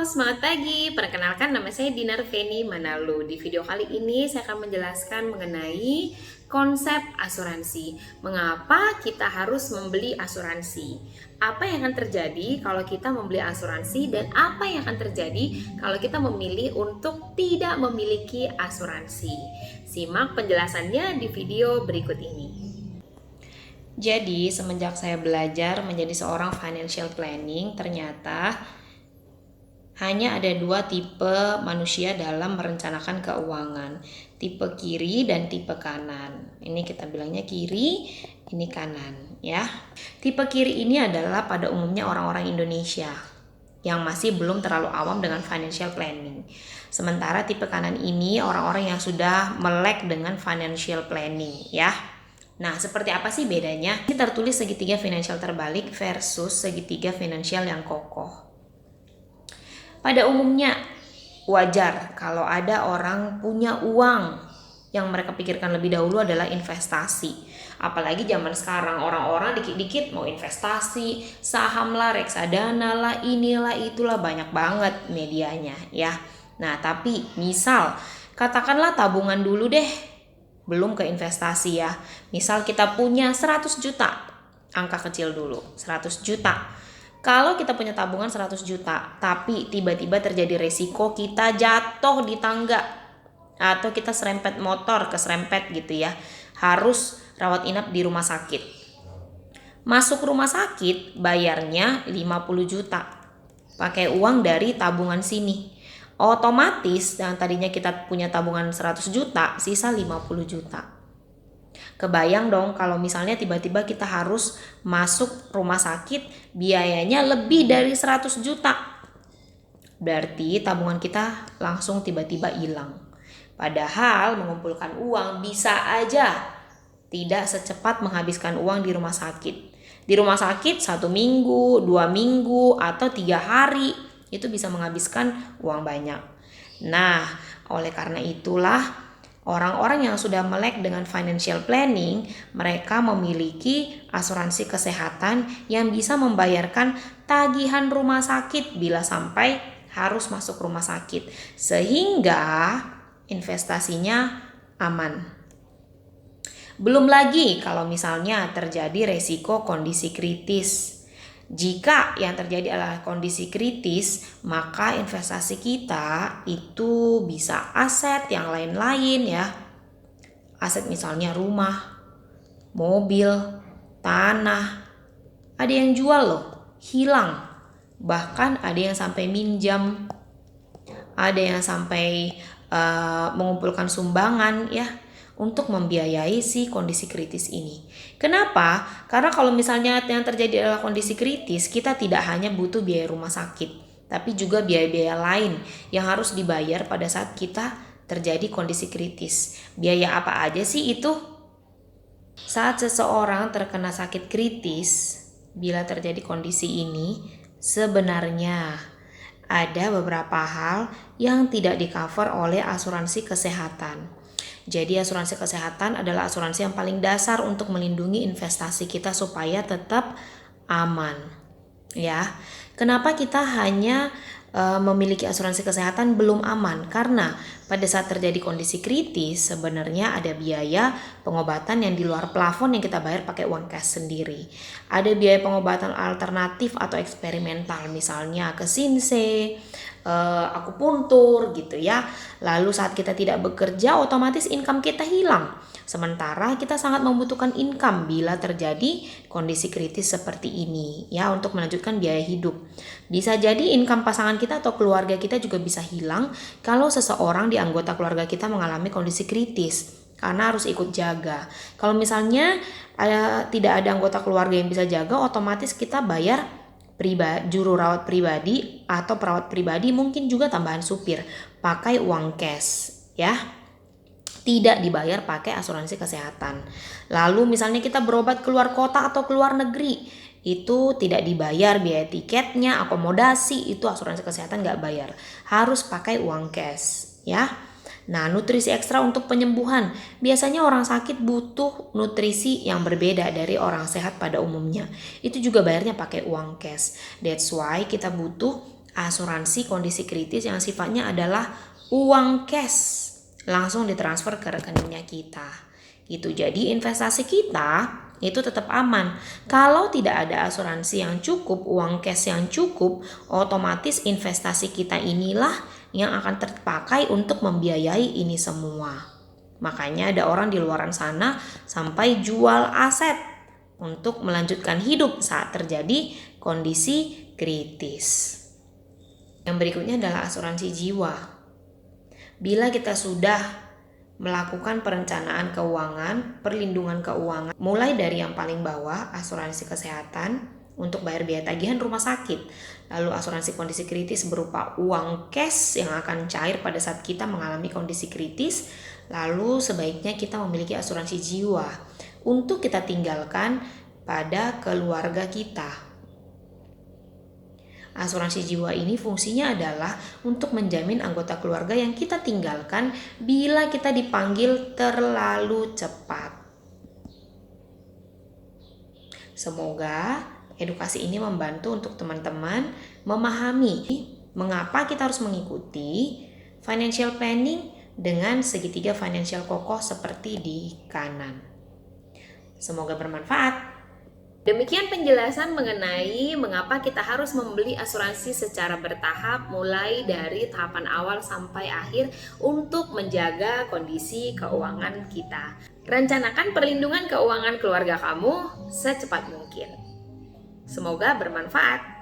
Selamat pagi. Perkenalkan nama saya Dinar Feni Manalu. Di video kali ini saya akan menjelaskan mengenai konsep asuransi. Mengapa kita harus membeli asuransi? Apa yang akan terjadi kalau kita membeli asuransi dan apa yang akan terjadi kalau kita memilih untuk tidak memiliki asuransi? Simak penjelasannya di video berikut ini. Jadi, semenjak saya belajar menjadi seorang financial planning, ternyata hanya ada dua tipe manusia dalam merencanakan keuangan, tipe kiri dan tipe kanan. Ini kita bilangnya kiri, ini kanan ya. Tipe kiri ini adalah pada umumnya orang-orang Indonesia yang masih belum terlalu awam dengan financial planning. Sementara tipe kanan ini orang-orang yang sudah melek dengan financial planning ya. Nah, seperti apa sih bedanya? Ini tertulis segitiga finansial terbalik versus segitiga finansial yang kokoh. Pada umumnya wajar kalau ada orang punya uang yang mereka pikirkan lebih dahulu adalah investasi. Apalagi zaman sekarang orang-orang dikit-dikit mau investasi, saham lah, reksadana lah, inilah itulah, banyak banget medianya ya. Nah, tapi misal katakanlah tabungan dulu deh, belum ke investasi ya. Misal kita punya 100 juta, angka kecil dulu, 100 juta. Kalau kita punya tabungan 100 juta, tapi tiba-tiba terjadi resiko kita jatuh di tangga atau kita serempet motor, keserempet gitu ya, harus rawat inap di rumah sakit. Masuk rumah sakit bayarnya 50 juta. Pakai uang dari tabungan sini. Otomatis yang tadinya kita punya tabungan 100 juta, sisa 50 juta. Kebayang dong kalau misalnya tiba-tiba kita harus masuk rumah sakit, biayanya lebih dari 100 juta. Berarti tabungan kita langsung tiba-tiba hilang. Padahal mengumpulkan uang bisa aja tidak secepat menghabiskan uang di rumah sakit. Di rumah sakit 1 minggu, 2 minggu, atau 3 hari itu bisa menghabiskan uang banyak. Nah, oleh karena itulah orang-orang yang sudah melek dengan financial planning, mereka memiliki asuransi kesehatan yang bisa membayarkan tagihan rumah sakit bila sampai harus masuk rumah sakit, sehingga investasinya aman. Belum lagi kalau misalnya terjadi resiko kondisi kritis. Jika yang terjadi adalah kondisi kritis, maka investasi kita itu bisa aset yang lain-lain ya. Aset misalnya rumah, mobil, tanah. Ada yang jual loh, hilang. Bahkan ada yang sampai minjam, ada yang sampai mengumpulkan sumbangan ya, untuk membiayai si kondisi kritis ini. Kenapa? Karena kalau misalnya yang terjadi adalah kondisi kritis, kita tidak hanya butuh biaya rumah sakit, tapi juga biaya-biaya lain yang harus dibayar pada saat kita terjadi kondisi kritis. Biaya apa aja sih itu? Saat seseorang terkena sakit kritis, bila terjadi kondisi ini, sebenarnya ada beberapa hal yang tidak di-cover oleh asuransi kesehatan. Jadi asuransi kesehatan adalah asuransi yang paling dasar untuk melindungi investasi kita supaya tetap aman. Ya, kenapa kita hanya memiliki asuransi kesehatan belum aman? Karena pada saat terjadi kondisi kritis sebenarnya ada biaya pengobatan yang di luar plafon yang kita bayar pakai uang cash sendiri. Ada biaya pengobatan alternatif atau eksperimental, misalnya ke sinse, akupuntur gitu ya. Lalu saat kita tidak bekerja, otomatis income kita hilang. Sementara kita sangat membutuhkan income bila terjadi kondisi kritis seperti ini ya, untuk melanjutkan biaya hidup. Bisa jadi income pasangan kita atau keluarga kita juga bisa hilang kalau seseorang di anggota keluarga kita mengalami kondisi kritis, karena harus ikut jaga. Kalau misalnya tidak ada anggota keluarga yang bisa jaga, otomatis kita bayar juru rawat pribadi atau perawat pribadi, mungkin juga tambahan supir, pakai uang cash ya, tidak dibayar pakai asuransi kesehatan. Lalu misalnya kita berobat keluar kota atau keluar negeri, itu tidak dibayar biaya tiketnya, akomodasi, itu asuransi kesehatan nggak bayar, harus pakai uang cash ya. Nah, nutrisi ekstra untuk penyembuhan. Biasanya orang sakit butuh nutrisi yang berbeda dari orang sehat pada umumnya. Itu juga bayarnya pakai uang cash. That's why kita butuh asuransi kondisi kritis yang sifatnya adalah uang cash langsung ditransfer ke rekeningnya kita. Gitu. Jadi investasi kita itu tetap aman. Kalau tidak ada asuransi yang cukup, uang cash yang cukup, otomatis investasi kita inilah yang akan terpakai untuk membiayai ini semua. Makanya ada orang di luaran sana sampai jual aset untuk melanjutkan hidup saat terjadi kondisi kritis. Yang berikutnya adalah asuransi jiwa. Bila kita sudah melakukan perencanaan keuangan, perlindungan keuangan, mulai dari yang paling bawah, asuransi kesehatan untuk bayar biaya tagihan rumah sakit, lalu asuransi kondisi kritis berupa uang cash yang akan cair pada saat kita mengalami kondisi kritis, lalu sebaiknya kita memiliki asuransi jiwa untuk kita tinggalkan pada keluarga kita. Asuransi jiwa ini fungsinya adalah untuk menjamin anggota keluarga yang kita tinggalkan bila kita dipanggil terlalu cepat. Semoga edukasi ini membantu untuk teman-teman memahami mengapa kita harus mengikuti financial planning dengan segitiga financial kokoh seperti di kanan. Semoga bermanfaat. Demikian penjelasan mengenai mengapa kita harus membeli asuransi secara bertahap mulai dari tahapan awal sampai akhir untuk menjaga kondisi keuangan kita. Rencanakan perlindungan keuangan keluarga kamu secepat mungkin. Semoga bermanfaat.